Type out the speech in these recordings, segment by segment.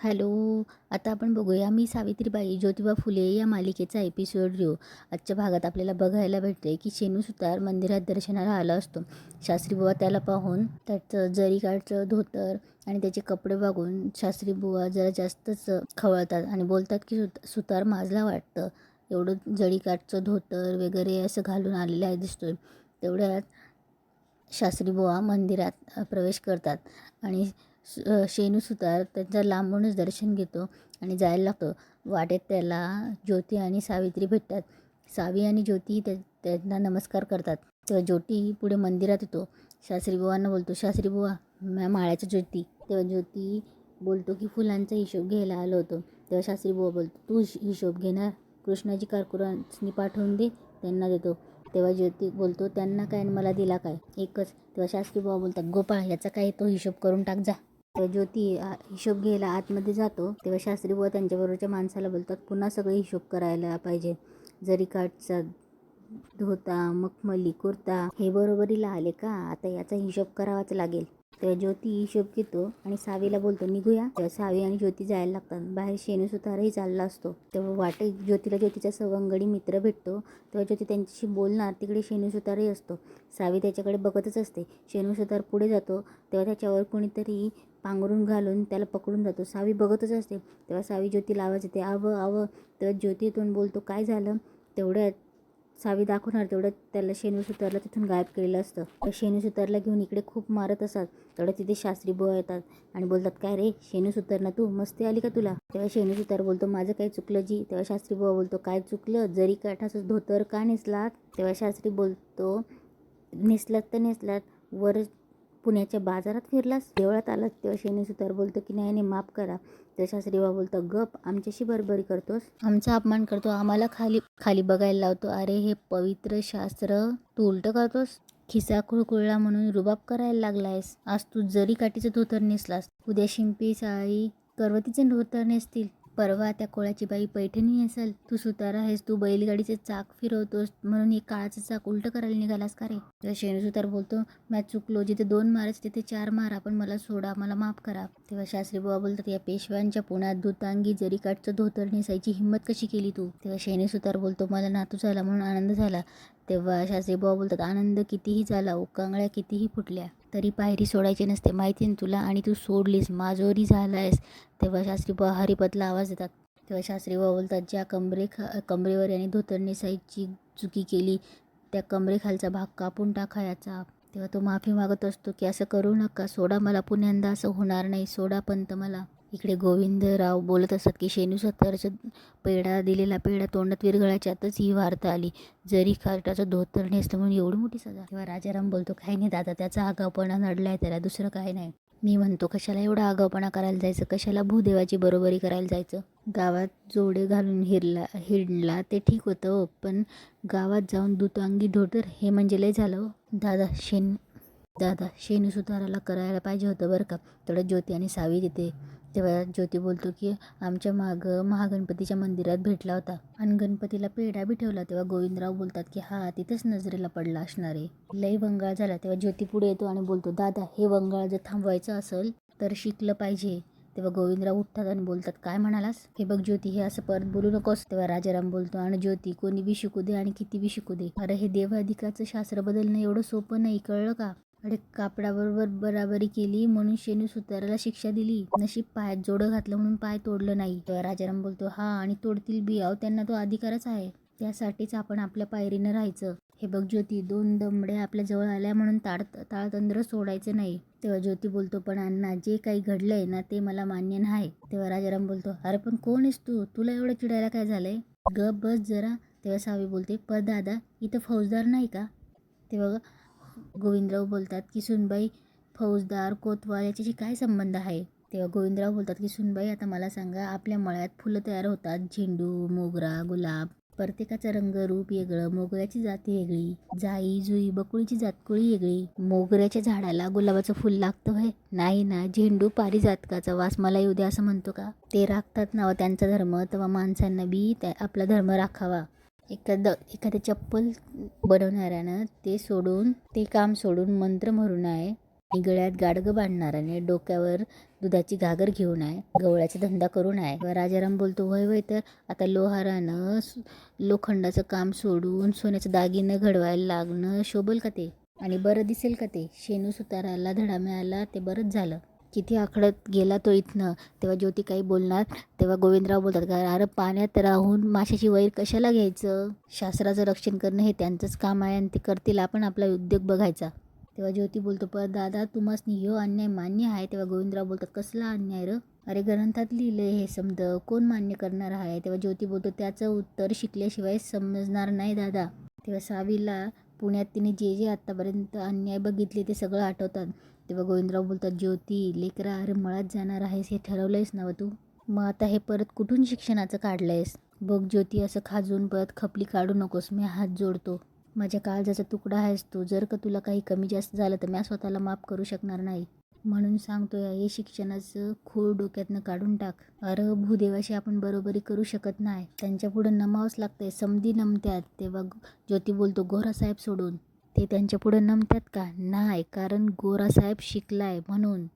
Hello. आता आपण बघूया मी सावित्रीबाई ज्योतिबा फुले या मालिकेचा एपिसोड रिव्ह्यू. आजच्या भागात आपल्याला बघायला भेटते की शेणू सुतार मंदिरात दर्शनाला आला असतो. शास्त्रीबुवा त्याला पाहून त्याचं जरीकाठचं धोतर आणि त्याचे कपडे बघून शास्त्रीबुवा जरा जास्तच खवळतात आणि बोलतात की सुतार माजला वाटतं, एवढं जरीकाठचं धोतर वगैरे असं घालून आलेलं आहे दिसतोय. तेवढ्यात शास्त्रीबुवा मंदिरात प्रवेश करतात आणि शेणू सुतार त्यांचं लांबूनच दर्शन घेतो आणि जायला लागतो. वाटेत त्याला ज्योती आणि सावित्री भेटतात. सावी आणि ज्योती त्यांना नमस्कार करतात. तेव्हा ज्योती पुढे मंदिरात येतो. शास्त्रीबुवांना बोलतो, शास्त्रीबुवा म्या माळ्याच्या ज्योती. तेव्हा ज्योती बोलतो की फुलांचा हिशोब घ्यायला आलो होतो. तेव्हा शास्त्रीबुवा बोलतो, तू हिशोब घेणार? कृष्णाची कारकुरांनी पाठवून दे, त्यांना देतो. तेव्हा ज्योती बोलतो, त्यांना काय मला दिला काय, एकच. तेव्हा शास्त्रीबुवा बोलतात, गोपाळ याचा काय तो हिशोब करून टाक जा. तेव्हा ज्योती हिशोब घ्यायला आतमध्ये जातो. तेव्हा शास्त्रीबुवा त्यांच्याबरोबरच्या माणसाला बोलतात, पुन्हा सगळे हिशोब करायला पाहिजे. जरीकाठचा धोता, मखमली कुर्ता हे बरोबरीला आले का, आता याचा हिशोब करावाच लागेल. तेव्हा ज्योती हिशोब घेतो आणि सावीला बोलतो, निघूया. तेव्हा सावी आणि ज्योती जायला लागतात. बाहेर शेणू सुतारही चालला असतो. तेव्हा वाटेत ज्योतीला ज्योतीचा सवंगडी मित्र भेटतो. तेव्हा ज्योती त्यांच्याशी बोलणार, तिकडे शेणू सुतारही असतो. सावी त्याच्याकडे बघतच असते. शेणू सुतार पुढे जातो तेव्हा त्याच्यावर कोणीतरी पांघरून घालून त्याला पकडून जातो. सावी बघतच असते. तेव्हा सावी ज्योतीला आवाज येते, आवं आवं. तेव्हा ज्योती इथून बोलतो, काय झालं. तेवढ्यात सावी दाखवणार तेवढ्यात त्याला शेणू सुतारला तिथून गायब केलेलं असतं. तर शेणू सुतारला घेऊन इकडे खूप मारत असतात. तेवढ्या तिथे शास्त्रीबुवा येतात आणि बोलतात, काय रे शेणू सुतार ना तू, मस्ती आली का तुला. तेव्हा शेणू सुतार बोलतो, माझं काय चुकलं जी. तेव्हा शास्त्रीबुवा बोलतो, काय चुकलं, जरीकाठाचं धोतर का नेसलात. तेव्हा शास्त्री बोलतो, नेसलात तर नेसलात, वर पुण्याच्या बाजारात फिरलास, देवळात आलात. तेव्हा शेणू सुतार बोलतो की नाही नाही माफ करा. तेव्हा शास्त्रीबुवा बोलतो, गप, आमच्याशी बरोबरी करतोस, आमचा अपमान करतो, आम्हाला खाली खाली बघायला लावतो. अरे हे पवित्र शास्त्र तू उलट करतोस. खिसा खुळखुळला म्हणून रुबाब करायला लागलायस. आज तू जरीकाठीचं धोतर नेसलास, उद्या शिंपी साळी करवतीचे धोतर नेसतील, परवा त्या कोळ्याची बाई पैठणी नेसल. तू सुतार आहेस, तू बैलगाडीचे चाक फिरवतोस म्हणून हे काळाचं चाक उलट करायला निघालास का रे. तेव्हा शेणू सुतार बोलतो, मॅच चुकलो, जिथे 2 मारायचे तिथे 4 मारा, पण मला सोडा, मला माफ करा. तेव्हा शास्त्रीबुवा बोलतात, या पेशव्यांच्या पुण्यात दुतांगी जरीकाठचं धोतर नेसायची हिंमत कशी केली तू. तेव्हा शेणू सुतार बोलतो, मला नातू झाला म्हणून आनंद झाला. तेव्हा शास्त्रीबुवा बोलतात, आनंद कितीही झाला, उकांगळ्या कितीही फुटल्या, तरी पायरी सोडायची नसते, माहिती ना तुला, आणि तू सोडलीस, माजोरी झालायस. तेव्हा शास्त्रीबुवा हरिपतला आवाज देतात. तेव्हा शास्त्रीबुवा बोलतात, ज्या कमरेवर याने धोतर नेसायची चुकी केली त्या कमरेखालचा भाग कापून टाकायचा. तेव्हा तो माफी मागत असतो की असं करू नका, सोडा मला, पुण्यांदा असं होणार नाही, सोडा पंत मला. इकडे गोविंदराव बोलत असतात की शेणू सुतारचं दिलेला पेढा तोंडात विरघळायच्यातच ही वार्ता आली, जरी खाटाचं धोतर नेसलं म्हणून एवढी मोठी सजा. तेव्हा राजाराम बोलतो, काही नाही दादा, त्याचा आगाऊपणा नडलाय त्याला, दुसरं काय नाही. मी म्हणतो कशाला एवढा आगाऊपणा करायला जायचं, कशाला भूदेवाची बरोबरी करायला जायचं. गावात जोडे घालून हिंडला ते ठीक होतं, पण गावात जाऊन दुतांगी धोतर हे म्हणजे लय झालं हो. दादा शेणू सुताराला करायला पाहिजे होतं बरं का. तेवढं ज्योती आणि सावी तिथे. तेव्हा ज्योती बोलतो की आमच्या मागं महागणपतीच्या मंदिरात भेटला होता आणि गणपतीला पेढा बी ठेवला. तेव्हा गोविंदराव बोलतात की हा तिथंच नजरेला पडला असणार आहे, लय वंगाळ झाला. तेव्हा ज्योती पुढे येतो आणि बोलतो, दादा हे वंगाळ जर थांबवायचं असेल तर शिकलं पाहिजे. तेव्हा गोविंदराव उठतात आणि बोलतात, काय म्हणालास. हे बघ ज्योती, हे असं परत बोलू नकोस. तेव्हा राजाराम बोलतो, आणि ज्योती कोणी बी शिकू दे आणि किती बी शिकू दे, अरे हे देवाधिकाचं शास्त्र बदलणं एवढं सोपं नाही, कळलं का. अरे कापडाबरोबर बराबरी केली म्हणून शेणू सुताराला शिक्षा दिली, नशीब पायात जोडं घातलं म्हणून पाय तोडलं नाही. तेव्हा राजाराम बोलतो, हा आणि तोडतील बी, त्यांना तो अधिकारच आहे, त्यासाठीच आपण आपल्या पायरीनं राहायचं. हे बघ ज्योती, 2 दमड्या आपल्या जवळ आल्या म्हणून ताळतंत्र सोडायचं नाही. तेव्हा ज्योती बोलतो, पण अण्णा जे काही घडलंय ना ते मला मान्य नाही. तेव्हा राजाराम बोलतो, अरे पण कोण आहेस तू, तुला एवढं चिडायला काय झालंय, गप बस जरा. तेव्हा सावी बोलते, पण दादा इथं फौजदार नाही का. तेव्हा गोविंदराव बोलतात की सुनबाई, फौजदार कोतवाल याच्याशी काय संबंध आहे. तेव्हा गोविंदराव बोलतात की सुनबाई, आता मला सांगा, आपल्या मळ्यात फुलं तयार होतात, झेंडू, मोगरा, गुलाब, प्रत्येकाचं रंगरूप वेगळं, मोगऱ्याची जाती वेगळी, जाई जुई बकुळीची जातकुळी वेगळी. मोगऱ्याच्या झाडाला गुलाबाचं फुल लागतं व्हय, नाही ना. झेंडू पारिजातकाचा वास मला येऊ द्या असं म्हणतो का. ते राखतात ना त्यांचा धर्म, तेव्हा माणसांना बी आपला धर्म राखावा. एखाद्या चप्पल बनवणाऱ्यानं ते काम सोडून मंत्र म्हणू नये, आणि गळ्यात गाडगं बांधणार आणि डोक्यावर दुधाची घागर घेऊन आहे, गवळ्याचा धंदा करून आहे. तेव्हा राजाराम बोलतो, वय वय तर आता लोहारानं लोखंडाचं काम सोडून सोन्याचं दागिनं घडवायला लागणं शोभल का ते? आणि बरं दिसेल का ते? शेणू सुताराला धडा मिळाला ते बरंच झालं. किती आखडत गेला तो इथनं. तेव्हा ज्योती काही बोलणार, तेव्हा गोविंदराव बोलतात का, अरे पाण्यात राहून माशाची वैर कशाला घ्यायचं? शास्त्राचं रक्षण करणं हे त्यांचंच काम आहे आणि ते करतील, आपण आपला उद्योग बघायचा. तेव्हा ज्योती बोलतो, पण दादा तुम्हासनी ह्यो अन्याय मान्य आहे? तेव्हा गोविंदराव बोलतात, कसला अन्याय र? अरे ग्रंथात लिहिलंय हे समज, कोण मान्य करणार आहे? तेव्हा ज्योती बोलतो, त्याचं उत्तर शिकल्याशिवाय समजणार नाही दादा. तेव्हा सावीला पुण्यात तिने जे जे आत्तापर्यंत अन्याय बघितले ते सगळं आठवतात. तेव्हा गोविंदराव बोलतात, ज्योती लेकरा, अरे मळ्यात जाणार आहेस हे ठरवलंयस ना तू? मग आता हे परत कुठून शिक्षणाचं काढलंयस? बघ ज्योती, असं खाजून परत खपली काढू नकोस, मी हात जोडतो. माझ्या काळजाचा तुकडा आहेस तू. जर का तुला काही कमी जास्त झालं तर मी स्वतःला माफ करू शकणार नाही. म्हणून सांगतोय, हे शिक्षणाचं खूळ डोक्यातनं काढून टाक. अरे भूदेवाशी आपण बरोबरी करू शकत नाही, त्यांच्या पुढे नमावंच लागतंय. समधी नमत्यात. तेव्हा ज्योती बोलतो, गोरासाहेब सोडून. ते त्यांच्या पुढे नमत्यात का? नाही, कारण गोरासाहेब शिकलाय म्हणून.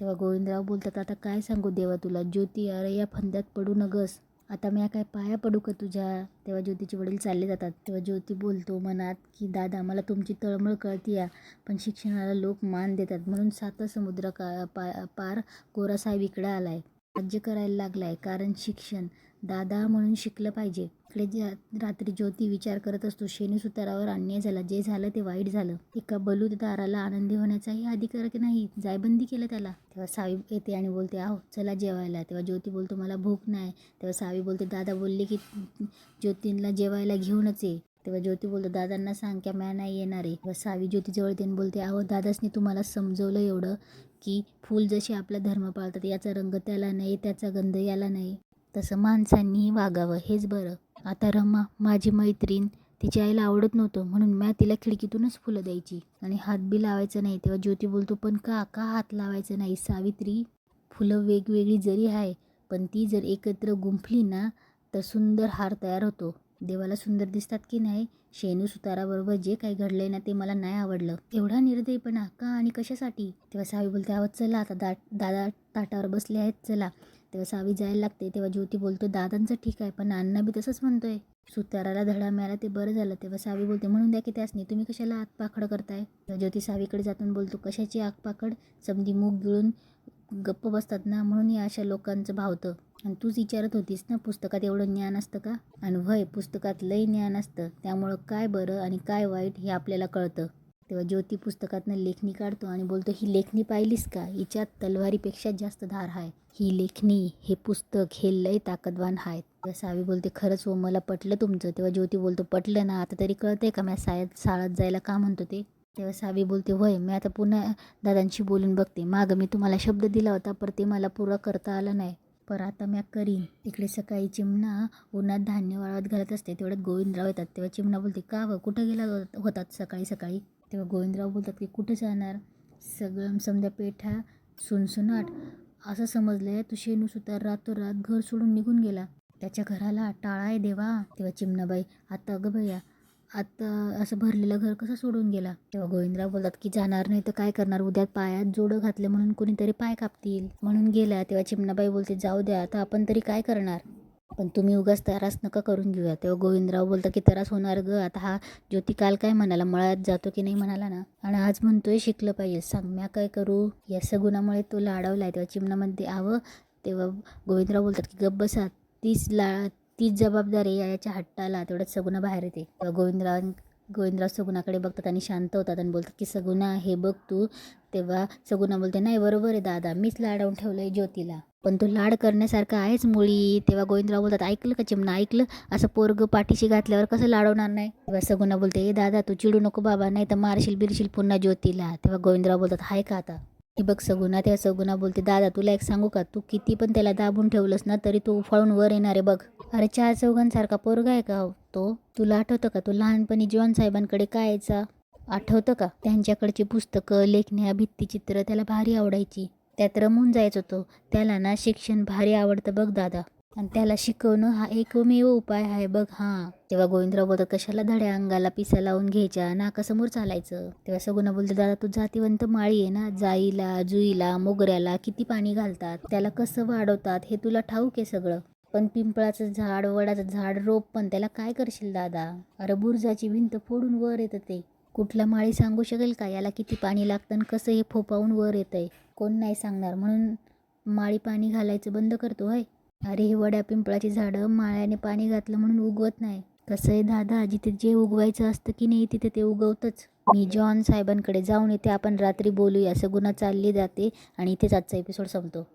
तेव्हा गोविंदराव बोलतात, आता काय सांगू देवा तुला? ज्योती, अरे या फंद्यात पडू नगस. आता मी काय पाया पडू का तुझ्या? तेव्हा ज्योतीचे वडील चालले जातात. तेव्हा ज्योती बोलतो मनात की, दादा मला तुमची तळमळ कळतीया, पण शिक्षणाला लोक मान देतात म्हणून 7 समुद्र पार गोरासाहेब इकडे आलाय, राज्य करायला लागलाय. कारण शिक्षण दादा म्हणून शिकलं पाहिजे. इकडे रात्री ज्योती विचार करत असतो, शेणू सुतारावर अन्याय झाला, जे झालं ते वाईट झालं. एका बलुतदाराला आनंदी होण्याचाही अधिकार नाही, जायबंदी केलं त्याला. तेव्हा सावी येते आणि बोलते, आहो चला जेवायला. तेव्हा ज्योती बोलतो, मला भूक नाही. तेव्हा सावी बोलते, दादा बोलले की ज्योतींना जेवायला घेऊनच ये. तेव्हा ज्योती बोलतो, दादांना सांग की म्या नाही येणार आहे. तेव्हा सावी ज्योतीजवळ येऊन बोलते, अहो दादासनी तुम्हाला समजवलं एवढं की फूल जसे आपला धर्म पाळतात, याचा रंग त्याला नाही, त्याचा गंध याला नाही, तसं माणसांनीही वागावं, हेच बरं. आता रमा माझी मैत्रीण, तिच्या आईला आवडत नव्हतं म्हणून म्या तिला खिडकीतूनच फुलं द्यायची आणि हात बी लावायचं नाही. तेव्हा ज्योती बोलतो, पण का हात लावायचं नाही सावित्री? फुलं वेगवेगळी जरी आहे, पण ती जर एकत्र गुंफली ना तर सुंदर हार तयार होतो. देवाला सुंदर दिसतात की नाही? शेणू सुताराबरोबर जे काही घडलंय ना ते मला नाही आवडलं. एवढा निर्दयपणा का आणि कशासाठी? तेव्हा सावी बोलते, आवाज चला आता, दादा ताटावर बसले आहेत, चला. तेव्हा सावी जायला लागते. तेव्हा ज्योती बोलतो, दादांचं ठीक आहे, पण अण्णा बी तसंच म्हणतोय, सुताराला धडा मिळाला ते बरं झालं. तेव्हा सावी बोलते, म्हणून द्या की त्यासनी, तुम्ही कशाला आगपाखड करताय? तेव्हा ज्योती सावीकडे जातून बोलतो, कशाची आगपाखड? समधी मूग गिळून गप्प बसतात ना, म्हणून या अशा लोकांचं भावतं. आणि तूच विचारत होतीस ना पुस्तकात एवढं ज्ञान असतं का? आणि वय पुस्तकात लई ज्ञान असतं, त्यामुळं काय बरं आणि काय वाईट हे आपल्याला कळतं. तेव्हा ज्योती पुस्तकातनं लेखणी काढतो आणि बोलतो, ही लेखणी पाहिलीस का? हिच्यात तलवारीपेक्षा जास्त धार आहे. ही लेखणी, हे पुस्तक, हे लय ताकदवान आहेत. तेव्हा सावी बोलते, खरंच हो, मला पटलं तुमचं. तेव्हा ज्योती बोलतो, पटलं ना? आता तरी कळतंय का मी शाळेत जायला का म्हणतो ते? तेव्हा सावी बोलते, होय, मी आता पुन्हा दादांशी बोलून बघते. मागं मी तुम्हाला शब्द दिला होता, पर ते मला पुरा करता आला नाही, पर आता मी करीन. इकडे सकाळी चिमणा उन्हात धान्य वाळवत घालत असते, तेवढ्यात गोविंदराव येतात. तेव्हा चिमणा बोलते, का व कुठं गेला होतात सकाळी सकाळी? तेव्हा गोविंदराव बोलतात की, कुठं जाणार, सगळं समजा पेठा सुनसुनाट. असं समजलंय तू शेणू सुतार रातोरात घर सोडून निघून गेला, त्याच्या घराला टाळा आहे देवा. तेव्हा चिमणाबाई, आता अगं भैया, आता असं भरलेलं घर कसं सोडून गेला? तेव्हा गोविंदराव बोलतात की, जाणार नाही तर काय करणार, उद्या पायात जोडं घातले म्हणून कोणीतरी पाय कापतील म्हणून गेला. तेव्हा चिमणाबाई बोलते, जाऊ द्या, आता आपण तरी काय करणार, पण तुम्ही उगाच त्रास नका करून घेऊया. तेव्हा गोविंदराव बोलतात की, त्रास होणार ग. आता हा ज्योती काल काय म्हणाला, मळ्यात जातो की नाही म्हणाला ना, आणि आज म्हणतोय शिकलं पाहिजे. सांग म्या काय करू? या सगुणामुळे तो लाडवलाय. तेव्हा चिमणामध्ये आवं. तेव्हा गोविंदराव बोलतात की, गप्प बसा, तीच जबाबदारी याच्या हट्टाला. तेवढ्यात सगुणा बाहेर येते. तेव्हा गोविंदराव सगुणाकडे बघतात आणि शांत होतात आणि बोलतात की, सगुणा हे बघ तू. तेव्हा सगुणा बोलते, नाही बरोबर आहे दादा, मीच लाडवून ठेवलंय ज्योतीला, पण तो लाड करण्यासारखा आहेच मुळी. तेव्हा गोविंदराव बोलतात, ऐकलं का चिमणा, ऐकलं? असं पोरग पाठीशी घातल्यावर कसं लाडवणार नाही? तेव्हा सगुणा बोलते, दादा तू चिडू नको बाबा, नाही तर मारशील बिरशील पुन्हा ज्योतीला. तेव्हा गोविंदराव बोलतात, हाय का आता? हे बघ सगुणा. तेव्हा सगुणा बोलते, दादा तुला एक सांगू का, तू किती पण त्याला दाबून ठेवलंस ना तरी तो उफाळून वर येणार आहे बघ. अरे 4 चौघांसारखा पोरगा आहे का तो? तुला आठवतं का तो लहानपणी जॉन साहेबांकडे काय यायचा? आठवतं का? त्यांच्याकडची पुस्तकं, लेखण्या, भित्तीचित्र त्याला भारी आवडायची, त्यात रमून जायचं तो. त्याला ना शिक्षण भारी आवडतं बघ दादा. आणि त्याला शिकवणं हा एकमेव उपाय आहे बघ. हां, तेव्हा गोविंदराव बोलतात, कशाला धड्या अंगाला पिसा लावून घ्यायच्या, नाकासमोर चालायचं. तेव्हा सगुणा बोलते, दादा तू जातीवंत माळी आहे ना, जाईला जुईला मोगऱ्याला किती पाणी घालतात, त्याला कसं वाढवतात हे तुला ठाऊक आहे सगळं. पण पिंपळाचं झाड, वडाचं झाड, रोप पण त्याला काय करशील दादा? अरे बुरजाची भिंत फोडून वर येतं ते. कुठला माळी सांगू शकेल का याला किती पाणी लागतं आणि कसं हे फोपावून वर येतंय? कोण नाही सांगणार. म्हणून माळी पाणी घालायचं बंद करतो होय. अरे हे वड्या पिंपळाची झाडं माळ्याने पाणी घातलं म्हणून उगवत नाही. कसं आहे दादा, जिथे जे उगवायचं असतं की नाही तिथे ते उगवतंच. मी जॉन साहेबांकडे जाऊन येते, आपण रात्री बोलूया. सगुणा चालली जाते आणि इथेच आजचा एपिसोड संपतो.